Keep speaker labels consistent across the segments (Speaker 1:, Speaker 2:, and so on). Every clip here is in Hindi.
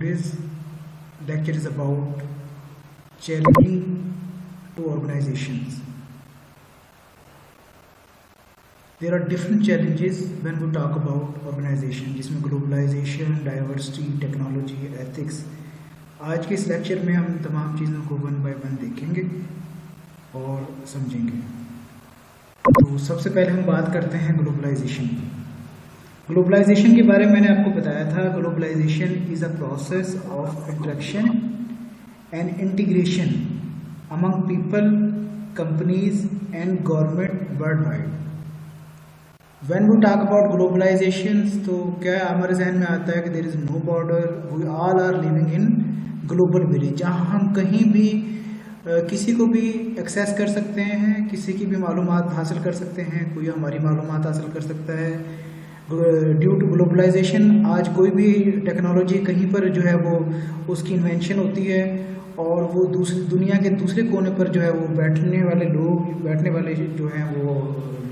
Speaker 1: Today's lecture is about challenging to organizations. There are different challenges when we talk about organization, जिसमें ग्लोबलाइजेशन, डाइवर्सिटी, टेक्नोलॉजी, एथिक्स. आज के इस लेक्चर में हम तमाम चीज़ों को वन बाय वन देखेंगे और समझेंगे. तो सबसे पहले हम बात करते हैं ग्लोबलाइजेशन की. ग्लोबलाइजेशन के बारे में मैंने आपको बताया था. Globalization is a process of interaction and integration among people, companies and government world wide. When we talk about globalization तो क्या हमारे जहन में आता है कि there is no border, we all are living in global village, जहाँ हम कहीं भी किसी को भी एक्सेस कर सकते हैं, किसी की भी मालूमात हासिल कर सकते हैं, कोई हमारी मालूमात हासिल कर सकता है. ड्यू टू ग्लोबलाइजेशन आज कोई भी टेक्नोलॉजी कहीं पर जो है वो उसकी इन्वेंशन होती है और वो दूसरी दुनिया के दूसरे कोने पर जो है वो बैठने वाले जो हैं वो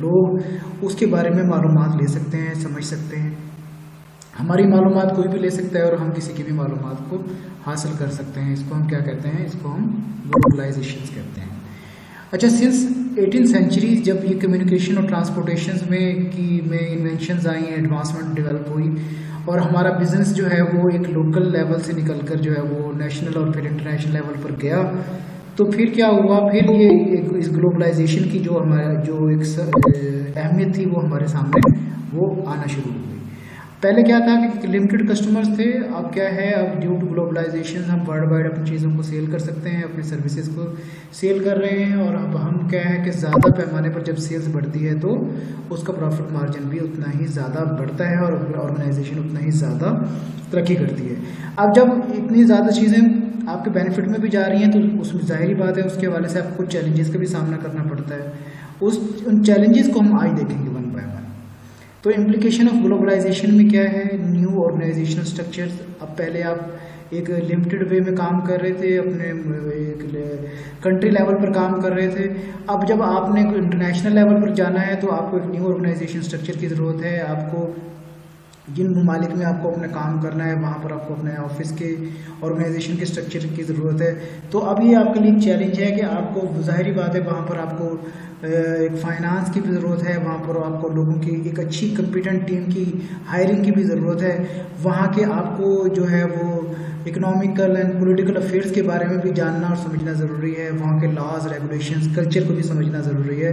Speaker 1: लोग उसके बारे में मालूमात ले सकते हैं, समझ सकते हैं. हमारी मालूमात कोई भी ले सकता है और हम किसी की भी मालूमात को हासिल कर सकते हैं. इसको हम क्या कहते हैं? इसको हम ग्लोबलाइजेशन कहते हैं. अच्छा, सिंस 18th सेंचुरी जब ये कम्युनिकेशन और ट्रांसपोर्टेशन में इन्वेंशंस आई हैं, एडवांसमेंट डेवलप हुई और हमारा बिजनेस जो है वो एक लोकल लेवल से निकलकर जो है वो नेशनल और फिर इंटरनेशनल लेवल पर गया, तो फिर क्या हुआ? फिर ये इस ग्लोबलाइजेशन की जो एक अहमियत थी वो हमारे सामने वो आना शुरू हो गई. पहले क्या था कि लिमिटेड कस्टमर्स थे. अब क्या है, अब ड्यू टू ग्लोबलाइजेशन हम वर्ल्ड वाइड अपनी चीज़ों को सेल कर सकते हैं, अपनी सर्विसेज को सेल कर रहे हैं. और अब हम क्या है कि ज़्यादा पैमाने पर जब सेल्स बढ़ती है तो उसका प्रॉफिट मार्जिन भी उतना ही ज़्यादा बढ़ता है और ऑर्गेनाइजेशन उतना ही ज़्यादा तरक्की करती है. अब जब इतनी ज़्यादा चीज़ें आपके बेनिफिट में भी जा रही हैं तो उसमें जाहिर बात है उसके हवाले से आपको कुछ चैलेंजेस का भी सामना करना पड़ता है. उन चैलेंजेस को हम आज देखेंगे वन बाय वन. तो इम्प्लीकेशन ऑफ ग्लोबलाइजेशन में क्या है? New organizational structures. अब पहले आप एक लिमिटेड वे में काम कर रहे थे, अपने एक कंट्री लेवल पर काम कर रहे थे. अब जब आपने इंटरनेशनल लेवल पर जाना है तो आपको एक न्यू ऑर्गेनाइजेशन स्ट्रक्चर की ज़रूरत है. आपको जिन ममालिक में आपको अपना काम करना है वहाँ पर आपको अपने ऑफिस के ऑर्गेनाइजेशन के स्ट्रक्चर की ज़रूरत है. तो अब ये आपके लिए एक चैलेंज है कि आपको ज़ाहिरी बात है वहाँ पर आपको एक फाइनेंस की भी ज़रूरत है, वहाँ पर आपको लोगों की एक अच्छी कम्पिटेंट टीम की हायरिंग की भी ज़रूरत है. वहाँ के आपको जो है वो इकोनॉमिकल एंड पॉलिटिकल अफेयर्स के बारे में भी जानना और समझना ज़रूरी है. वहाँ के लॉज, रेगुलेशंस, कल्चर को भी समझना ज़रूरी है.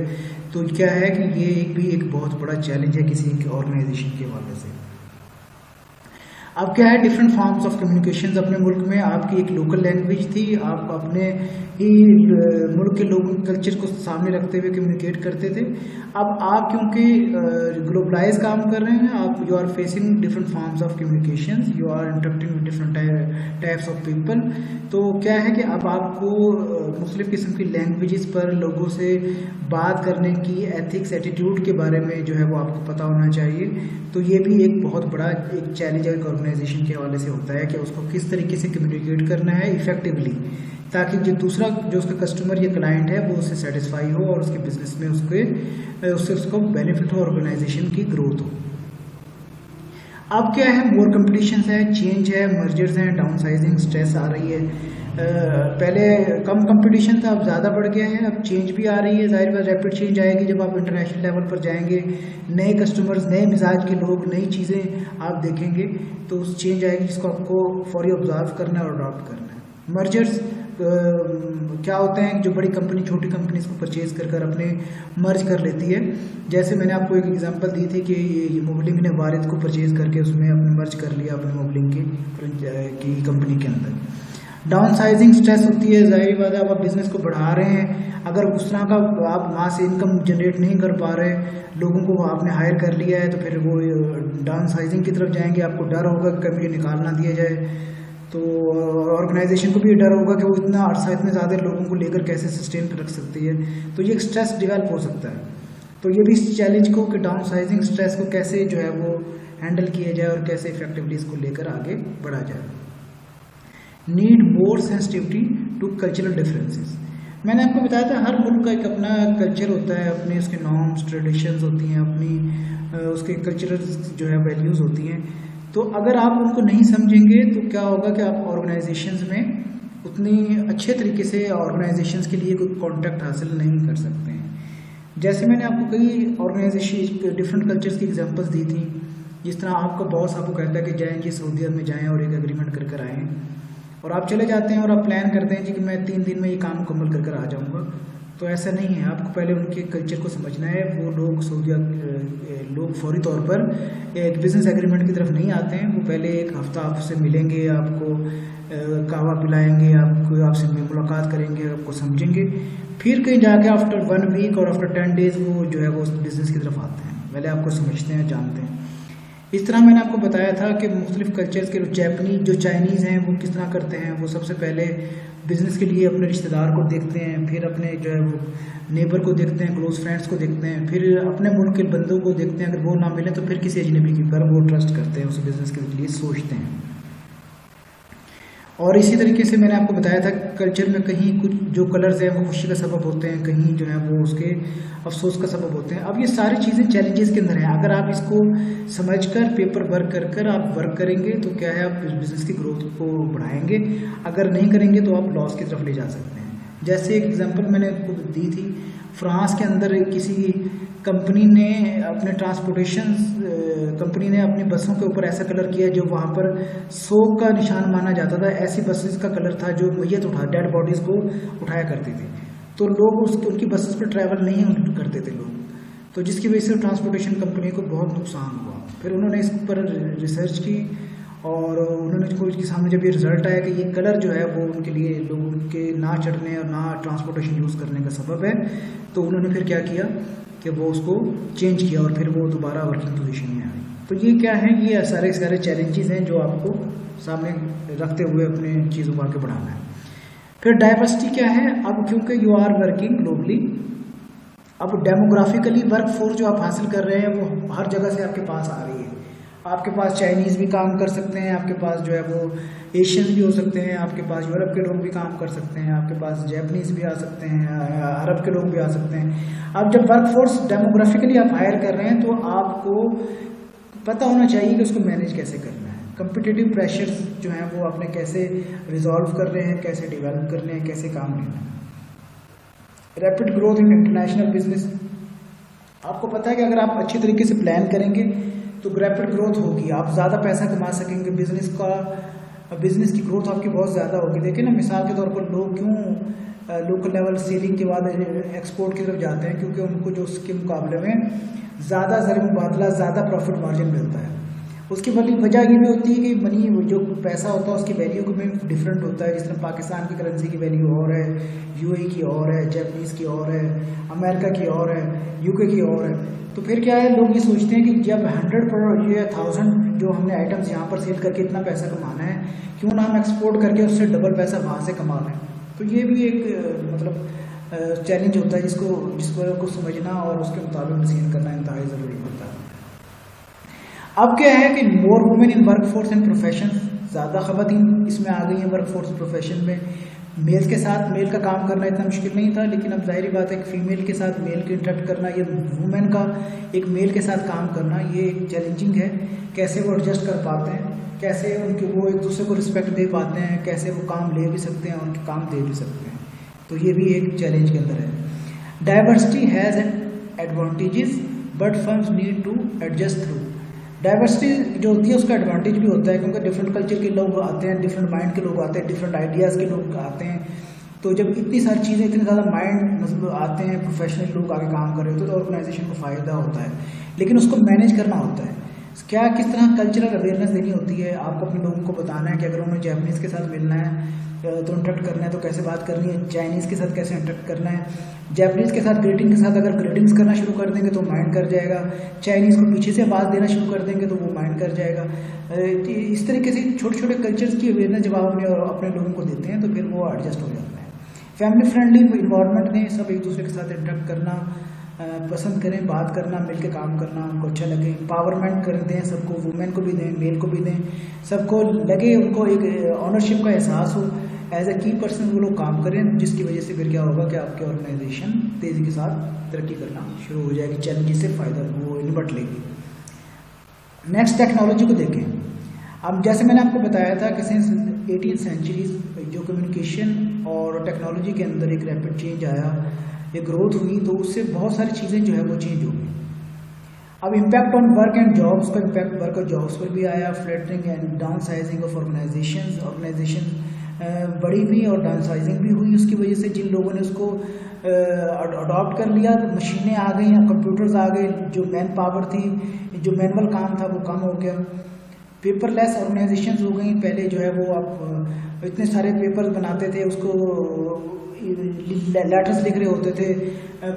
Speaker 1: तो क्या है कि ये एक बहुत बड़ा चैलेंज है किसी ऑर्गेनाइजेशन के हवाले से. अब क्या है, डिफरेंट फॉर्म्स ऑफ कम्युनिकेशन. अपने मुल्क में आपकी एक लोकल लैंग्वेज थी, आप अपने ही मुल्क के लोगों के कल्चर को सामने रखते हुए कम्युनिकेट करते थे. अब आप क्योंकि ग्लोबलाइज काम कर रहे हैं, आप you are facing different forms of communication, you are interacting with different types of people. तो क्या है कि अब आपको मुख्तलिफ किस्म की लैंग्वेजेस पर लोगों से बात करने की एथिक्स, एटीट्यूड के बारे में जो है वो आपको पता होना चाहिए. तो ये भी एक बहुत बड़ा एक चैलेंज है ऑर्गेनाइजेशन के हवाले से होता है कि उसको किस तरीके से कम्युनिकेट करना है इफेक्टिवली, ताकि जो उसका कस्टमर या क्लाइंट है वो उससे सेटिस्फाई हो और उसके बिजनेस में उससे उसको बेनिफिट हो, ऑर्गेनाइजेशन की ग्रोथ हो. अब क्या है, मोर कंपटीशन है, चेंज है, मर्जर्स हैं, डाउनसाइजिंग, स्ट्रेस आ रही है. पहले कम कंपटीशन था, अब ज़्यादा बढ़ गया है. अब चेंज भी आ रही है, जाहिर बात रैपिड चेंज आएगी जब आप इंटरनेशनल लेवल पर जाएंगे. नए कस्टमर्स, नए मिजाज के लोग, नई चीज़ें आप देखेंगे तो उस चेंज आएगी जिसको आपको फौरी ऑब्जर्व करना है और अडॉप्ट करना है. मर्जर्स क्या होते हैं, जो बड़ी कंपनी छोटी कंपनीज को परचेज कर अपने मर्ज कर लेती है. जैसे मैंने आपको एक एग्जांपल दी थी कि मोबलिंग ने वारिद को परचेज करके उसमें अपने मर्ज कर लिया अपने मोबलिंग की कंपनी के अंदर. डाउन साइजिंग स्ट्रेस होती है, जाहिर बात है अब आप बिजनेस को बढ़ा रहे हैं, अगर उस तरह का आप वहाँ से इनकम जनरेट नहीं कर पा रहे, लोगों को आपने हायर कर लिया है, तो फिर वो डाउन साइजिंग की तरफ जाएंगे. आपको डर होगा कि कभी निकाल ना दिया जाए. तो ऑर्गेनाइजेशन को भी डर होगा कि वो इतने ज़्यादा लोगों को लेकर कैसे सस्टेन कर रख सकती है. तो ये एक स्ट्रेस डेवलप हो सकता है. तो ये भी इस चैलेंज को कि डाउन साइजिंग स्ट्रेस को कैसे जो है वो हैंडल किया जाए और कैसे इफेक्टिवली इसको लेकर आगे बढ़ा जाए. Need more sensitivity to cultural differences. मैंने आपको बताया था हर मुल्क का एक अपना कल्चर होता है, अपने उसके नॉर्म्स, ट्रेडिशंस होती हैं, अपनी उसके कल्चरल जो है वैल्यूज़ होती हैं. तो अगर आप उनको नहीं समझेंगे तो क्या होगा कि आप ऑर्गेनाइजेशंस में उतनी अच्छे तरीके से ऑर्गेनाइजेशंस के लिए कोई कॉन्टैक्ट हासिल नहीं कर सकते हैं। जैसे मैंने आपको कई ऑर्गेनाइजेशन डिफरेंट कल्चर्स की एग्जांपल्स दी थी। जिस तरह आपका बॉस आपको कहता है कि जाएं जी सऊदी अरब में जाएं और एक एग्रीमेंट कर कर आएँ, और आप चले जाते हैं और आप प्लान करते हैं जी कि मैं 3 दिन में ये काम मुकम्मल कर कर आ जाऊँगा। तो ऐसा नहीं है, आपको पहले उनके कल्चर को समझना है। वो लोग लोग फौरी तौर पर एक बिज़नेस एग्रीमेंट की तरफ नहीं आते हैं। वो पहले एक हफ़्ता आपसे मिलेंगे, आपको कहवा पिलाएंगे, आपसे मुलाकात करेंगे, आपको समझेंगे, फिर कहीं जाके आफ्टर 1 वीक और आफ्टर 10 डेज़ वो जो है वो बिज़नेस की तरफ आते हैं, पहले आपको समझते हैं, जानते हैं। इस तरह मैंने आपको बताया था कि मुख्तलिफ कल्चर्स के जो चाइनीज़ हैं वो किस तरह करते हैं। वो सबसे पहले बिज़नेस के लिए अपने रिश्तेदार को देखते हैं, फिर अपने जो है वो नेबर को देखते हैं, क्लोज फ्रेंड्स को देखते हैं, फिर अपने मुल्क के बंदों को देखते हैं। अगर वो ना मिले तो फिर किसी अजनबी की पर वो ट्रस्ट करते हैं, उस बिज़नेस के लिए सोचते हैं। और इसी तरीके से मैंने आपको बताया था कल्चर में कहीं कुछ जो कलर्स हैं वो खुशी का सबब होते हैं, कहीं जो है वो उसके अफसोस का सबब होते हैं। अब ये सारी चीज़ें चैलेंजेस के अंदर हैं। अगर आप इसको समझकर पेपर वर्क कर आप वर्क करेंगे तो क्या है, आप बिज़नेस की ग्रोथ को बढ़ाएंगे। अगर नहीं करेंगे तो आप लॉस की तरफ ले जा सकते हैं। जैसे एक एग्जांपल मैंने आपको दी थी, फ्रांस के अंदर किसी कंपनी ने कंपनी ने अपनी बसों के ऊपर ऐसा कलर किया जो वहाँ पर शोक का निशान माना जाता था। ऐसी बसेस का कलर था जो मैयत डेड बॉडीज़ को उठाया करती थी। तो लोग उनकी बसेस पर ट्रैवल नहीं करते थे लोग, तो जिसकी वजह से ट्रांसपोर्टेशन कंपनी को बहुत नुकसान हुआ। फिर उन्होंने इस पर रिसर्च की और उन्होंने उसके सामने जब ये रिजल्ट आया कि ये कलर जो है वो उनके लिए लोगों के ना चढ़ने और ना ट्रांसपोर्टेशन यूज़ करने का सबब है, तो उन्होंने फिर क्या किया कि वो उसको चेंज किया और फिर वो दोबारा वर्किंग पोजीशन में आई। तो ये क्या है, ये सारे चैलेंजेस हैं जो आपको सामने रखते हुए अपने चीज़ों को आगे बढ़ाना है। फिर डाइवर्सिटी क्या है, अब क्योंकि यू आर वर्किंग ग्लोबली, अब डेमोग्राफिकली वर्क फोर्स जो आप हासिल कर रहे हैं वो हर जगह से आपके पास आ रही है। आपके पास चाइनीज़ भी काम कर सकते हैं, आपके पास जो है वो एशियंस भी हो सकते हैं, आपके पास यूरोप के लोग भी काम कर सकते हैं, आपके पास जैपनीज़ भी आ सकते हैं, अरब के लोग भी आ सकते हैं। अब जब वर्क फोर्स डेमोग्राफिकली आप हायर कर रहे हैं तो आपको पता होना चाहिए कि उसको मैनेज कैसे करना है। कम्पिटिटिव प्रेशर्स जो हैं वो आपने कैसे रिजॉल्व कर रहे हैं, कैसे डेवलप करने हैं, कैसे काम लेना है। Rapid growth in international business, आपको पता है कि अगर आप अच्छी तरीके से प्लान करेंगे तो रैपिड ग्रोथ होगी, आप ज़्यादा पैसा कमा सकेंगे, बिजनेस की ग्रोथ आपकी बहुत ज़्यादा होगी। देखिए ना, मिसाल के तौर पर लोग क्यों लोकल लेवल सेलिंग के बाद एक्सपोर्ट की तरफ जाते हैं, क्योंकि उनको जो उसके मुकाबले में ज़्यादा ज़र मुबादला, ज़्यादा प्रॉफिट मार्जिन मिलता है। उसकी वजह ये भी होती है कि मनी जो पैसा होता है उसकी वैल्यू में डिफरेंट होता है। जिस तरह पाकिस्तान की करेंसी की वैल्यू और है, यूएई की और है, जापानीज़ की और है, अमेरिका की और है, यूके की और है। तो फिर क्या है, लोग ये सोचते हैं कि जब 1000 जो हमने आइटम्स यहाँ पर सेल करके इतना पैसा कमाना है, क्यों ना हम एक्सपोर्ट करके उससे डबल पैसा वहाँ से कमा लें। तो ये भी एक चैलेंज होता है जिसको समझना और उसके मुताबिक डिसीजन करना इंतहाई ज़रूरी होता है। अब क्या है कि more women in work force and profession, ज़्यादा ख़वातीन इसमें आ गई हैं वर्क फोर्स प्रोफेशन में। मेल के साथ मेल का काम करना इतना मुश्किल नहीं था, लेकिन अब जाहिर बात है कि फीमेल के साथ मेल को इंटरेक्ट करना, ये वुमेन का एक मेल के साथ काम करना, ये एक चैलेंजिंग है। कैसे वो एडजस्ट कर पाते हैं, कैसे वो एक दूसरे को रिस्पेक्ट दे पाते हैं, कैसे वो काम ले भी सकते हैं, उनके काम दे भी सकते हैं। तो ये भी एक चैलेंज के अंदर है। Diversity has advantages but firms need to adjust through. Diversity जो होती है उसका एडवांटेज भी होता है, क्योंकि डिफरेंट कल्चर के लोग आते हैं, डिफरेंट माइंड के लोग आते हैं, डिफरेंट आइडियाज़ के लोग आते हैं। तो जब इतनी सारी चीज़ें, इतने ज़्यादा माइंड आते हैं, प्रोफेशनल लोग आगे काम कर रहे होते हैं, तो ऑर्गेनाइजेशन को फ़ायदा होता है। लेकिन उसको मैनेज करना होता है। क्या किस तरह कल्चरल अवेयरनेस देनी होती है, आपको अपने लोगों को बताना है कि अगर उन्हें जापानीज़ के साथ मिलना है तो इंटरेक्ट करना है तो कैसे बात करनी है, चाइनीज़ के साथ कैसे इंटरेक्ट करना है। जापानीज़ के साथ ग्रीटिंग के साथ अगर ग्रीटिंग्स करना शुरू कर देंगे तो माइंड कर जाएगा, चाइनीज़ को पीछे से आवाज़ देना शुरू कर देंगे तो वो माइंड कर जाएगा। इस तरीके से छोटे छोटे कल्चर्स की अवेयरनेस जब आप अपने लोगों को देते हैं तो फिर वो एडजस्ट हो जाता है। फैमिली फ्रेंडली इन्वायरमेंट दें, सब एक दूसरे के साथ इंटरेक्ट करना पसंद करें, बात करना, मिलकर काम करना उनको अच्छा लगे। एम्पावरमेंट कर दें सबको, वुमेन को भी दें, मेल को भी दें, सबको लगे उनको एक ऑनरशिप का एहसास हो, एज ए की पर्सन वो लोग काम करें, जिसकी वजह से फिर क्या होगा कि आपकी ऑर्गेनाइजेशन तेज़ी के साथ तरक्की करना शुरू हो जाएगी, चैलेंजेस से फ़ायदा वो निपट लेगी। नेक्स्ट टेक्नोलॉजी को देखें। अब जैसे मैंने आपको बताया था कि सिंस 18th सेंचुरी जो कम्युनिकेशन और टेक्नोलॉजी के अंदर एक रैपिड चेंज आया, एक ग्रोथ हुई, तो उससे बहुत सारी चीज़ें जो है वो चेंज हो गई। अब impact on work and jobs का इम्पैक्ट वर्क और जॉब्स पर भी आया। Flattening and downsizing of organization बड़ी भी और डाउन साइजिंग भी हुई उसकी वजह से। जिन लोगों ने उसको अडॉप्ट कर लिया, मशीनें आ गई, कंप्यूटर्स आ गए, जो मैन पावर थी, जो मैनुअल काम था वो कम हो गया। पेपरलेस ऑर्गेनाइजेशंस हो गई। पहले जो है वो आप इतने सारे पेपर्स बनाते थे, उसको लेटर्स लिख रहे होते थे,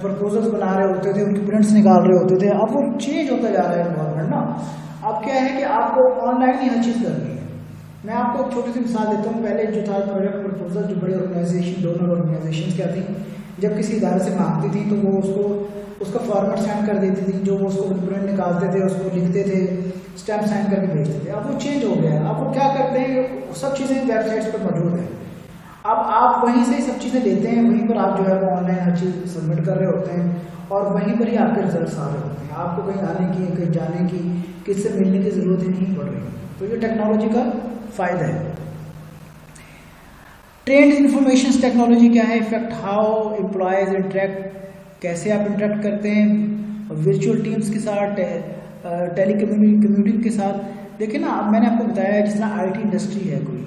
Speaker 1: प्रपोजल्स बना रहे होते थे, उनकी प्रिंट्स निकाल रहे होते थे। अब वो चेंज होता जा रहा है एनवायरनमेंट ना। अब क्या है कि आपको ऑनलाइन ही हर चीज़ करनी है। मैं आपको एक छोटी सी मिसाल देता हूँ। पहले जो था प्रोजेक्ट प्रपोजल, जो बड़ी ऑर्गेनाइजेशन, डोनर ऑर्गेनाइजेशन क्या थी, जब किसी इदारे से मांगती थी तो वो उसका फॉर्मेट सेंड कर देती थी, जो वो उसको प्रिंट निकालते थे, उसको लिखते थे, स्टैम्प साइन करके भेजते थे। अब वो चेंज हो गया है। अब वो क्या करते हैं, सब चीज़ें वेबसाइट्स पर मौजूद है। अब आप वहीं से सब चीज़ें लेते हैं, वहीं पर आप जो है वो ऑनलाइन हर चीज़ सबमिट कर रहे होते हैं और वहीं पर ही आपके रिजल्ट्स आ रहे होते हैं। आपको कहीं आने की, कहीं जाने की, किससे मिलने की ज़रूरत ही नहीं पड़ रही। तो ये टेक्नोलॉजी का फ़ायदा है। ट्रेंड इंफॉर्मेशन टेक्नोलॉजी क्या है, इफेक्ट हाउ एम्प्लॉयज़ इंटरेक्ट, कैसे आप इंटरेक्ट करते हैं वर्चुअल टीम्स के साथ, टेलीकम्यूटिंग के साथ। देखिए ना, अब मैंने आपको बताया जिस तरह IT इंडस्ट्री है, कोई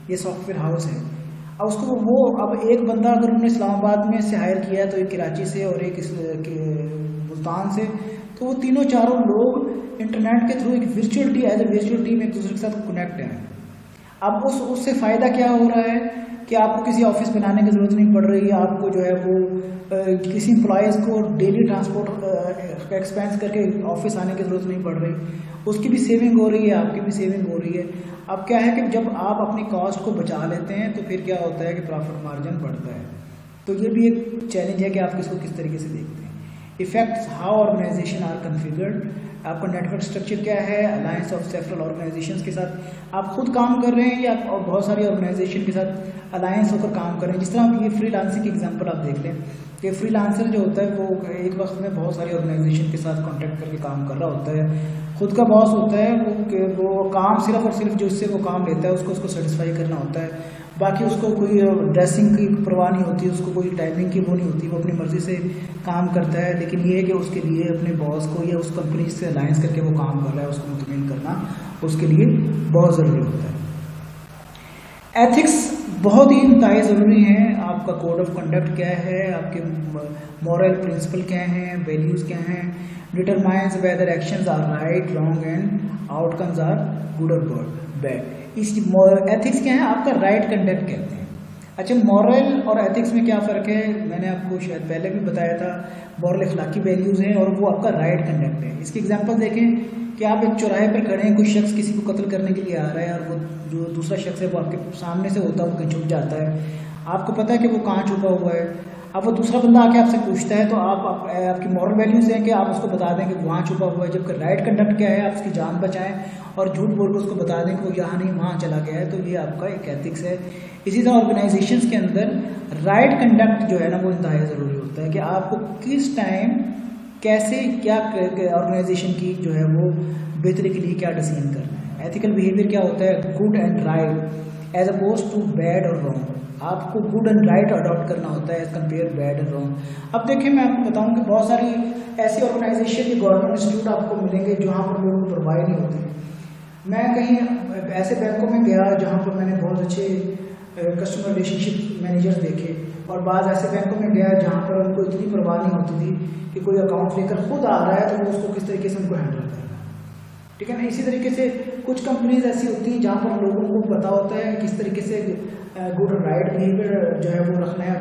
Speaker 1: ये सॉफ्टवेयर हाउस है, अब उसको वो अब एक बंदा अगर उन्होंने इस्लामाबाद में से हायर किया है, तो एक कराची से और एक मुल्तान से, तो वो तीनों चारों लोग इंटरनेट के थ्रू एक virtual team, as a virtual team एक दूसरे के साथ कनेक्ट हैं। अब उससे फ़ायदा क्या हो रहा है कि आपको किसी ऑफिस बनाने की ज़रूरत नहीं पड़ रही है। आपको जो है वो किसी एम्प्लॉयज़ को डेली ट्रांसपोर्ट का एक्सपेंस करके ऑफिस आने की ज़रूरत नहीं पड़ रही, उसकी भी सेविंग हो रही है, आपकी भी सेविंग हो रही है। अब क्या है कि जब आप अपनी कॉस्ट को बचा लेते हैं तो फिर क्या होता है कि प्रॉफिट मार्जिन बढ़ता है। तो ये भी एक चैलेंज है कि आप इसको किस तरीके से देखते हैं। Effects how organization are configured, आपका नेटवर्क स्ट्रक्चर क्या है, अलायंस ऑफ सेवरल ऑर्गेनाइजेशंस के साथ आप खुद काम कर रहे हैं या बहुत सारी ऑर्गेनाइजेशन के साथ अलायंस होकर काम कर रहे हैं। जिस तरह ये फ्रीलांसिंग की एग्जांपल आप देख लें कि फ्रीलांसर जो होता है वो एक वक्त में बहुत सारी ऑर्गेनाइजेशन के साथ कॉन्टैक्ट करके काम कर रहा होता है, खुद का बॉस होता है, वो काम सिर्फ और सिर्फ जो उससे वो काम लेता है उसको सेटिस्फाई करना होता है। बाकी उसको कोई ड्रेसिंग की परवाह नहीं होती, उसको कोई टाइमिंग की वो नहीं होती, वो अपनी मर्ज़ी से काम करता है। लेकिन ये है कि उसके लिए अपने बॉस को या उस कंपनी से अलायंस करके वो काम कर रहा है, उसको मुतमईन करना उसके लिए बहुत ज़रूरी होता है। एथिक्स बहुत ही इंतहाई ज़रूरी हैं। आपका कोड ऑफ कंडक्ट क्या है, आपके मॉरल प्रिंसिपल क्या हैं, वैल्यूज़ क्या हैं, determines whether actions are right, wrong and outcomes are good और बैड। इस एथिक्स क्या है, आपका राइट कंडक्ट कहते हैं। अच्छा, मॉरल और एथिक्स में क्या फ़र्क है, मैंने आपको शायद पहले भी बताया था। मॉरल अखलाकी वैल्यूज़ हैं और वो आपका राइट कंडक्ट है। इसकी एग्जांपल देखें कि आप एक चौराहे पर खड़े हैं, कोई शख्स किसी को कत्ल करने के लिए आ रहा है और वो जो दूसरा शख्स है वो आपके सामने से होता है, वो कहीं छुप जाता है, आपको पता है कि वो कहाँ छुपा हुआ है। अब वो दूसरा बंदा आके आपसे पूछता है तो आपकी मॉरल वैल्यूज़ हैं कि आप उसको बता दें कि वहाँ छुपा हुआ है। जबकि राइट कंडक्ट क्या है, आप उसकी जान बचाएं और झूठ बोल कर उसको बता दें कि वो यहाँ नहीं वहाँ चला गया है। तो ये आपका एक एथिक्स है। इसी तरह ऑर्गेनाइजेशंस के अंदर राइट कंडक्ट जो है ना वो इंतहाई ज़रूरी होता है कि आपको किस टाइम कैसे क्या ऑर्गेनाइजेशन की जो है वो बेहतरी के लिए क्या डिसीजन करना है। एथिकल बिहेवियर क्या होता है, good and right as oppose to bad और रॉन्ग। आपको गुड एंड राइट अडॉप्ट करना होता है as compare bad and wrong. अब देखिए, मैं आपको बताऊं कि बहुत सारी ऐसी ऑर्गेनाइजेशन या गवर्नमेंट इंस्टीट्यूट आपको मिलेंगे जहाँ पर लोगों को परवाह नहीं होती। मैं कहीं ऐसे बैंकों में गया जहाँ पर मैंने बहुत अच्छे कस्टमर रिलेशनशिप मैनेजर्स देखे और बाद ऐसे बैंकों में गया जहाँ पर उनको इतनी परवाह नहीं होती थी कि कोई अकाउंट लेकर खुद आ रहा है तो वो उसको किस तरीके से उनको हैंडल करना है। ठीक है ना। इसी तरीके से कुछ कंपनीज ऐसी होती हैं जहाँ पर लोगों को पता होता है किस तरीके से गुड राइट बिहेवियर जो है वो रखना है,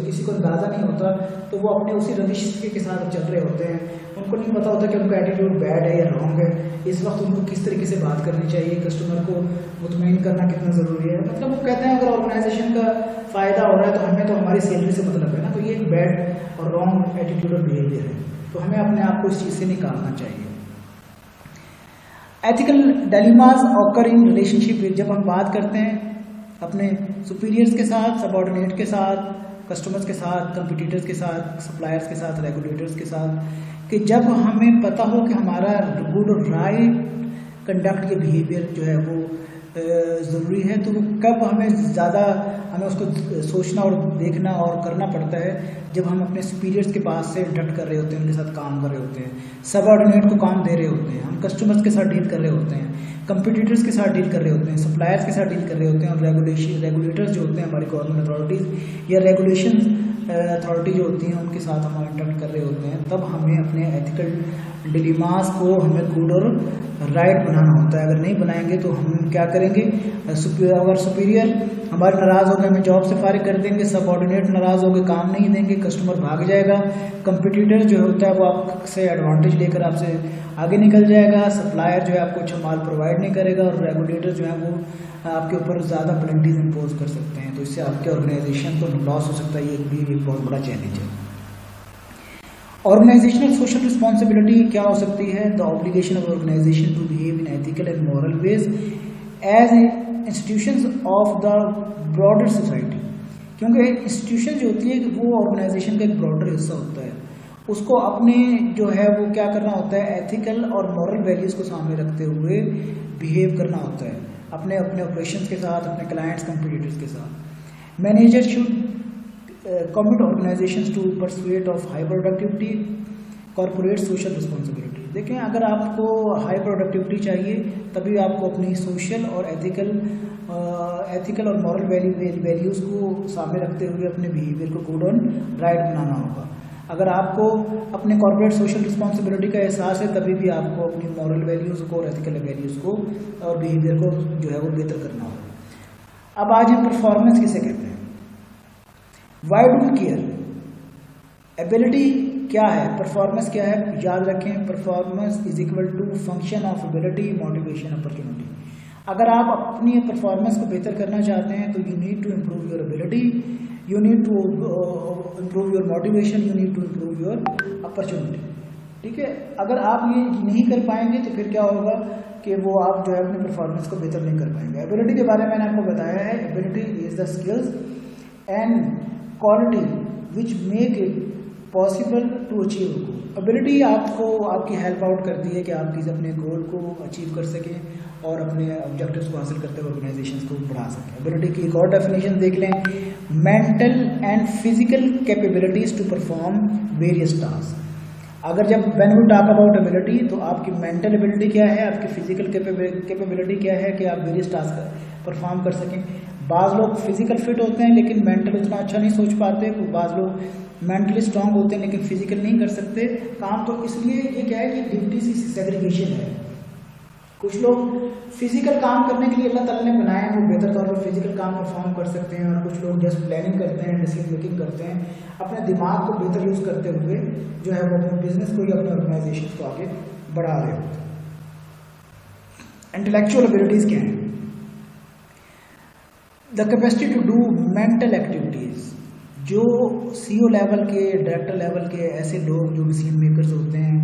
Speaker 1: किसी को अंदाज़ा नहीं होता तो वो अपने उसी रविश के साथ चल रहे होते हैं। उनको नहीं पता होता कि उनका एटीट्यूड बैड है या रॉन्ग है, इस वक्त उनको किस तरीके से बात करनी चाहिए, कस्टमर को मुतमईन करना कितना ज़रूरी है। मतलब वो कहते हैं अगर ऑर्गेनाइजेशन का फ़ायदा हो रहा है तो हमें तो हमारी सैलरी से मतलब है ना। तो ये एक बैड और रॉन्ग एटीट्यूड और बिहेवियर है, तो हमें अपने आप को इस चीज़ से निकालना चाहिए। Ethical dilemmas occur in relationship, जब हम बात करते हैं अपने सुपीरियर्स के साथ, सबऑर्डिनेट के साथ, कस्टमर्स के साथ, कंपटीटर्स के साथ, सप्लायर्स के साथ, रेगुलेटर्स के साथ, कि जब हमें पता हो कि हमारा गुड और राइट कंडक्ट या बिहेवियर जो है वो ज़रूरी है। तो कब हमें ज़्यादा हमें उसको सोचना और देखना और करना पड़ता है, जब हम अपने सुपीरियर्स के पास से इंटरेक्ट कर रहे होते हैं, उनके साथ काम कर रहे होते हैं, सबऑर्डिनेट को काम दे रहे होते हैं, हम कस्टमर्स के साथ डील कर रहे होते हैं, कंपटीटर्स के साथ डील कर रहे होते हैं, सप्लायर्स के साथ डील कर रहे होते हैं, और रेगुलेटर्स जो होते हैं हमारी गवर्नमेंट अथॉरिटीज़ या रेगुलेशन अथॉरिटी जो होती हैं उनके साथ हम इंटरेक्ट कर रहे होते हैं, तब हमें अपने एथिकल डिलीमास को हमें गुड और राइट बनाना होता है। अगर नहीं बनाएंगे तो हम क्या करेंगे, अगर सुपीरियर हमारे नाराज़ हो गए हमें जॉब से फारिग कर देंगे, सबऑर्डिनेट नाराज़ हो गए काम नहीं देंगे, कस्टमर भाग जाएगा, कंपटीटर जो होता है वो आपसे एडवांटेज लेकर आपसे आगे निकल जाएगा, सप्लायर जो है आपको अच्छा माल प्रोवाइड नहीं करेगा, और रेगुलेटर जो है वो आपके ऊपर ज़्यादा पेनल्टीज इम्पोज कर सकते हैं। तो इससे आपके ऑर्गेनाइजेशन को लॉस हो सकता है, ये भी एक बहुत बड़ा चैलेंज है। ऑर्गेनाइजेशनल सोशल रिस्पॉन्सिबिलिटी क्या हो सकती है? The obligation of organization to behave in ethical and moral ways as institutions of the broader society. क्योंकि इंस्टीट्यूशन जो होती है वो ऑर्गेनाइजेशन का एक ब्रॉडर हिस्सा होता है, उसको अपने जो है वो क्या करना होता है, एथिकल और मॉरल वैल्यूज़ को सामने रखते हुए बिहेव करना होता है अपने ऑपरेशंस के साथ, अपने क्लाइंट्स कंपटीटर्स के साथ। Manager should commit organizations to pursuit of high productivity, corporate social responsibility। देखें, अगर आपको हाई प्रोडक्टिविटी चाहिए तभी आपको अपनी सोशल और एथिकल और मॉरल वैल्यूज़ को सामने रखते हुए अपने बिहेवियर को गुड और राइट बनाना होगा। अगर आपको अपने कॉर्पोरेट सोशल रिस्पॉन्सिबिलिटी का एहसास है तभी भी आपको अपनी मॉरल वैल्यूज़ को और एथिकल वैल्यूज़ को और बिहेवियर को जो है वो बेहतर करना होगा। अब आज हम परफॉर्मेंस किसे कहते हैं? Why do we care? Ability क्या है, परफॉर्मेंस क्या है? याद रखें, performance is equal to function of ability, motivation, opportunity. अगर आप अपनी परफॉर्मेंस को बेहतर करना चाहते हैं तो you need to improve your ability, you need to improve your motivation, you need to improve your opportunity. ठीक है, अगर आप ये नहीं कर पाएंगे तो फिर क्या होगा कि वो आप जो है अपनी परफॉर्मेंस को बेहतर नहीं कर पाएंगे। एबिलिटी के बारे में मैंने आपको बताया है, ability is the skills and quality which make it possible to achieve goal. Ability आपको आपकी हेल्प आउट करती है कि आप किसी अपने गोल को अचीव कर सकें और अपने ऑब्जेक्टिव्स को हासिल करते हुए ऑर्गेनाइजेशंस को बढ़ा सकें। एबिलिटी की एक और डेफिनेशन देख लें, mental and physical capabilities to perform various task. अगर जब when we talk about ability तो आपकी मेंटल एबिलिटी क्या है, आपकी फिजिकल कैपेबिलिटी क्या है कि आप वेरियस टास्क परफॉर्म कर सकें। बाज़ लोग फिजिकल फिट होते हैं लेकिन मेंटल उतना अच्छा नहीं सोच पाते, बाज़ लोग मेंटली स्ट्रांग होते हैं लेकिन फिजिकल नहीं कर सकते काम। तो इसलिए ये क्या है कि ड्यूटीज की सेग्रीगेशन है। कुछ लोग फिजिकल काम करने के लिए अल्लाह ताला ने बनाए हैं, वो बेहतर तौर पर फिजिकल काम परफॉर्म कर सकते हैं, और कुछ लोग जस्ट प्लानिंग करते हैं, डिसीजन मेकिंग करते हैं, अपने दिमाग को बेहतर यूज़ करते हुए जो है वो अपने बिजनेस को या अपने ऑर्गेनाइजेशन को आगे बढ़ा रहे होते हैं। इंटेलेक्चुअल एबिलिटीज़ क्या हैं? The capacity to do mental activities. जो CEO लेवल के, डायरेक्टर लेवल के ऐसे लोग जो डिसीजन मेकर्स होते हैं,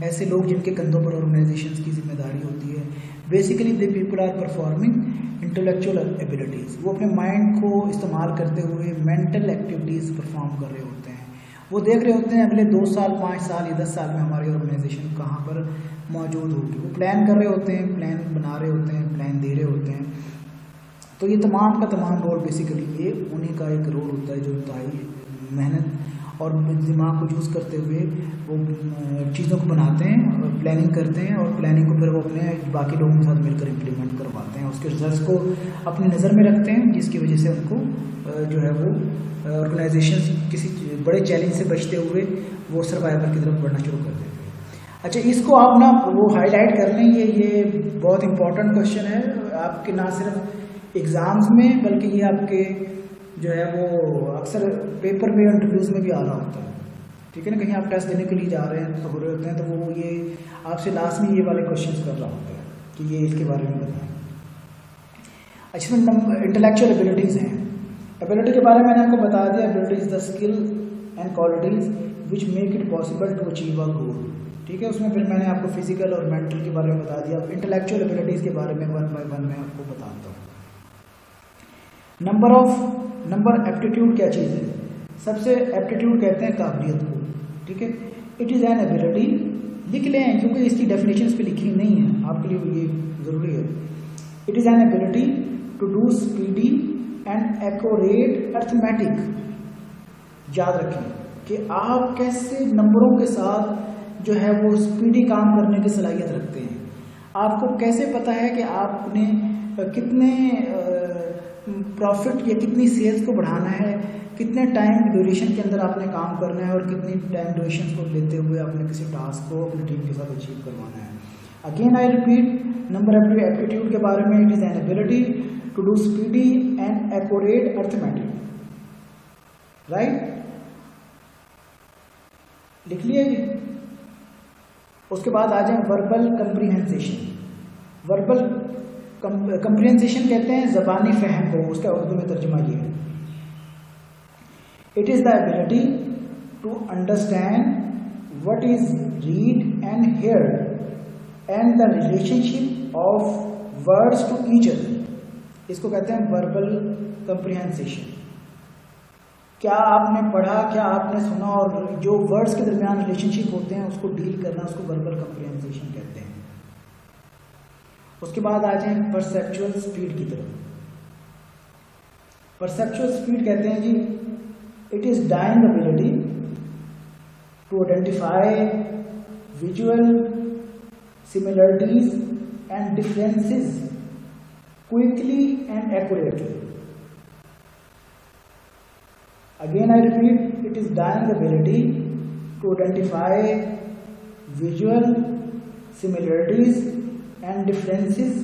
Speaker 1: ऐसे लोग जिनके कंधों पर ऑर्गेनाइजेशंस की जिम्मेदारी होती है, basically they people are performing intellectual abilities. वो अपने माइंड को इस्तेमाल करते हुए मेंटल एक्टिविटीज़ परफॉर्म कर रहे होते हैं। वो देख रहे होते हैं अगले 2 साल, 5 साल या 10 साल में हमारी ऑर्गेनाइजेशन कहाँ पर मौजूद होगी। वो प्लान कर रहे होते हैं, प्लान बना रहे होते हैं, प्लान दे रहे होते हैं। तो ये तमाम का तमाम रोल बेसिकली ये उन्हीं का एक रोल होता है जो मेहनत और दिमाग को यूज़ करते हुए वो चीज़ों को बनाते हैं और प्लानिंग करते हैं, और प्लानिंग को फिर वो अपने बाकी लोगों के साथ मिलकर इम्प्लीमेंट करवाते हैं, उसके रिजल्ट्स को अपनी नज़र में रखते हैं, जिसकी वजह से उनको जो है वो ऑर्गेनाइजेशन किसी बड़े चैलेंज से बचते हुए वो सर्वाइवल की तरफ बढ़ना शुरू कर देते हैं। अच्छा, इसको आप ना वो हाईलाइट कर लें, ये बहुत इंपॉर्टेंट क्वेश्चन है आपके, ना सिर्फ एग्ज़ाम्स में बल्कि ये आपके जो है वो अक्सर पेपर में इंटरव्यूज़ में भी आ रहा होता है। ठीक है ना, कहीं आप टेस्ट देने के लिए जा रहे हैं तो हो रहे होते हैं, तो वो ये आपसे लास्ट में ये वाले क्वेश्चंस कर रहा होता है कि ये इसके बारे में बताएं। अच्छा, इसमें इंटेलेक्चुअल एबिलिटीज़ हैं। एबिलिटी के बारे में मैंने आपको बता दिया, ability is the skill and qualities which make it possible to achieve a goal. ठीक है, उसमें फिर मैंने आपको फिजिकल और मेंटल के बारे में बता दिया। अब इंटेलेक्चुअल एबिलिटीज़ के बारे में 1 बाय 1 मैं आपको बताता हूँ। नंबर एप्टीट्यूड क्या चीज़ है? सबसे एप्टीट्यूड कहते हैं काबिलियत को। ठीक है, इट इज़ एन एबिलिटी लिख लें क्योंकि इसकी डेफिनेशंस पे लिखी नहीं है, आपके लिए ये ज़रूरी है। It is an ability to do speedy and accurate arithmetic. याद रखें कि आप कैसे नंबरों के साथ जो है वो स्पीडी काम करने की सलाहियत रखते हैं। आपको कैसे पता है कि आपने कितने प्रॉफिट या कितनी सेल्स को बढ़ाना है, कितने टाइम ड्यूरेशन के अंदर आपने काम करना है और कितनी टाइम ड्यूरेशन को लेते हुए आपने किसी टास्क को अपनी टीम के साथ अचीव करवाना है। Again I repeat, number aptitude के बारे में, it is an ability to do speedy and accurate arithmetic. Right, लिख लिया जी। उसके बाद आ जाए वर्बल कंप्रीहेंसेशन। वर्बल कंप्रीहेंसेशन कहते हैं ज़बानी फहम को, उसका उर्दू में तर्जुमा ये है, it is the ability to understand what is read and hear and the relationship of words to each other. इसको कहते हैं वर्बल कंप्रीहेंसेशन। क्या आपने पढ़ा, क्या आपने सुना, और जो वर्ड्स के दरमियान रिलेशनशिप होते हैं उसको डील करना, उसको वर्बल कंप्रीहेंसेशन कहते हैं। उसके बाद आ जाए परसेप्चुअल स्पीड की तरफ। परसेप्चुअल स्पीड कहते हैं जी, it is dying ability to identify visual similarities and differences quickly and accurately. Again I repeat, it is dying ability to identify visual similarities and differences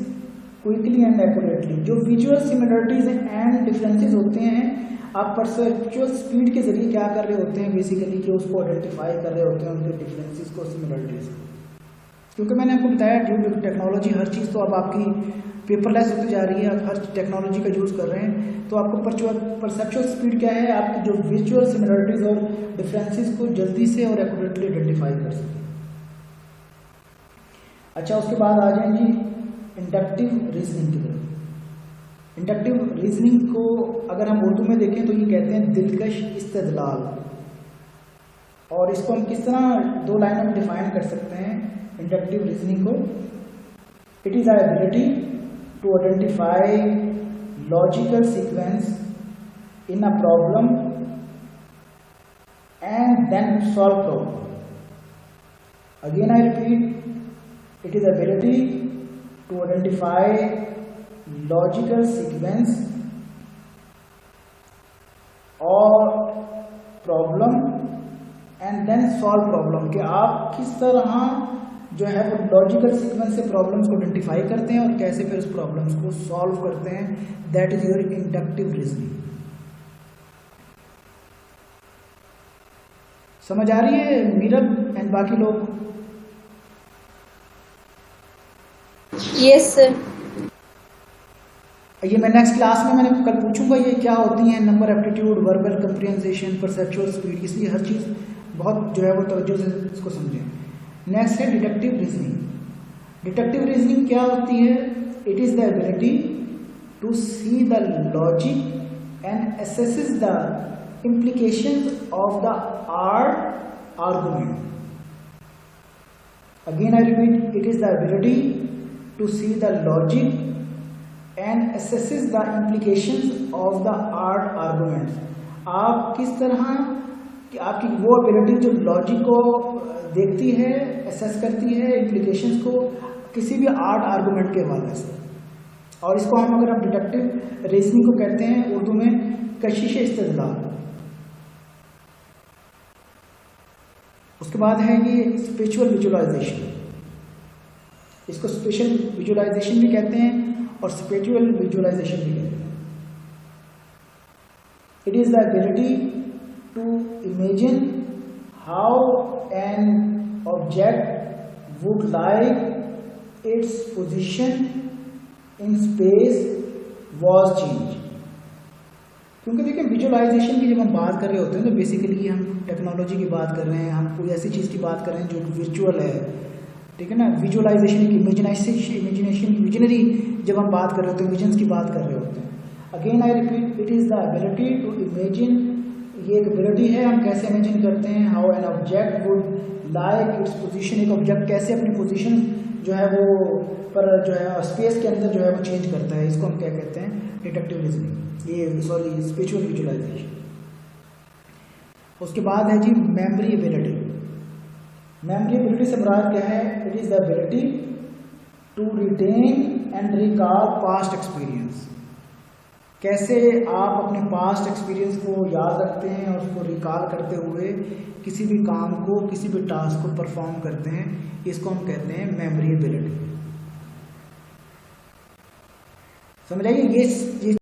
Speaker 1: quickly and accurately। जो visual similarities and differences होते हैं, आप perceptual speed के जरिए क्या कर रहे होते हैं, बेसिकली कि उसको आइडेंटिफाई कर रहे होते हैं, उनके डिफरेंसेस को, सिमिलरिटीज को। क्योंकि मैंने आपको बताया ड्यू टू टेक्नोलॉजी हर चीज़ तो अब आपकी पेपरलेस होती जा रही है, आप हर टेक्नोलॉजी का यूज़ कर रहे हैं, तो आपको परसेप्चुअल स्पीड क्या है, आपकी जो विजुअल सिमिलरिटीज और डिफरेंसेस को जल्दी से और एक्यूरेटली आइडेंटिफाई कर सकें। अच्छा, उसके बाद आ जाएंगे इंडक्टिव रीजनिंग की तरफ। इंडक्टिव रीजनिंग को अगर हम उर्दू में देखें तो ये कहते हैं दिलकश इस्तेदलाल। और इसको हम किस तरह दो लाइनों में डिफाइन कर सकते हैं इंडक्टिव रीजनिंग को? It is our ability to identify logical sequence in a problem and then solve problem. Again I repeat, it is ability to identify logical sequence or problem and then solve problem। कि आप किस तरह जो है वो लॉजिकल सीक्वेंस से प्रॉब्लम्स को आइडेंटिफाई करते हैं और कैसे फिर उस प्रॉब्लम्स को सॉल्व करते हैं। That is your inductive reasoning. समझ आ रही है मीरब एंड बाकी लोग?
Speaker 2: Yes sir.
Speaker 1: ये मैं नेक्स्ट क्लास में मैंने कल पूछूंगा ये क्या होती हैं, number aptitude, verbal comprehension, perceptual speed, इसलिए हर चीज़ बहुत जो है वो तवज्जो से इसको समझें। नेक्स्ट है डिडक्टिव रीजनिंग। डिडक्टिव रीजनिंग क्या होती है? It is the ability to see the logic and assesses the implications of the argument. Again I repeat, it is the ability to see the logic and assesses the implications of the arguments. आप किस तरह आपकी वो एबिलिटी जो लॉजिक को देखती है, असेस करती है, इम्प्लीकेशंस को किसी भी आर्गुमेंट के हवाले से, और इसको हम अगर हम डिडक्टिव रीजनिंग को कहते हैं उर्दू में कशिश इस्तेदलाल। उसके बाद है ये स्पिरिचुअल विजुअलाइजेशन। इसको स्पेशल विजुअलाइजेशन भी कहते हैं और स्पिरिचुअल विजुअलाइजेशन भी कहते हैं। It is the ability to imagine how an object would like its position in space was change. क्योंकि देखिए विजुअलाइजेशन की जब हम बात कर रहे होते हैं तो बेसिकली हम टेक्नोलॉजी की बात कर रहे हैं, हम कोई ऐसी चीज़ की बात कर रहे हैं जो विजुअल है, ठीक है ना। विजुअलाइजेशन की इमेजिनेशन विजनरी जब हम बात कर रहे होते हैं, विजन्स की बात कर रहे होते हैं। Again I repeat, it is the ability to imagine. ये एक एबिलिटी है, हम कैसे इमेजिन करते हैं how an object would like its position, एक ऑब्जेक्ट कैसे अपनी पोजीशन जो है वो पर जो है स्पेस के अंदर जो है वो चेंज करता है, इसको हम क्या कहते हैं, डिडक्टिव रीजनिंग, ये सॉरी स्पिरिचुअल विजुअलाइजेशन। उसके बाद है जी मेमोरी एबिलिटी। मेमोरी एबिलिटी से मुराद क्या है, it is the ability to retain and recall past experience. कैसे आप अपने पास्ट एक्सपीरियंस को याद रखते हैं और उसको रिकॉल करते हुए किसी भी काम को, किसी भी टास्क को परफॉर्म करते हैं, इसको हम कहते हैं मेमोरी एबिलिटी। समझ आइए ये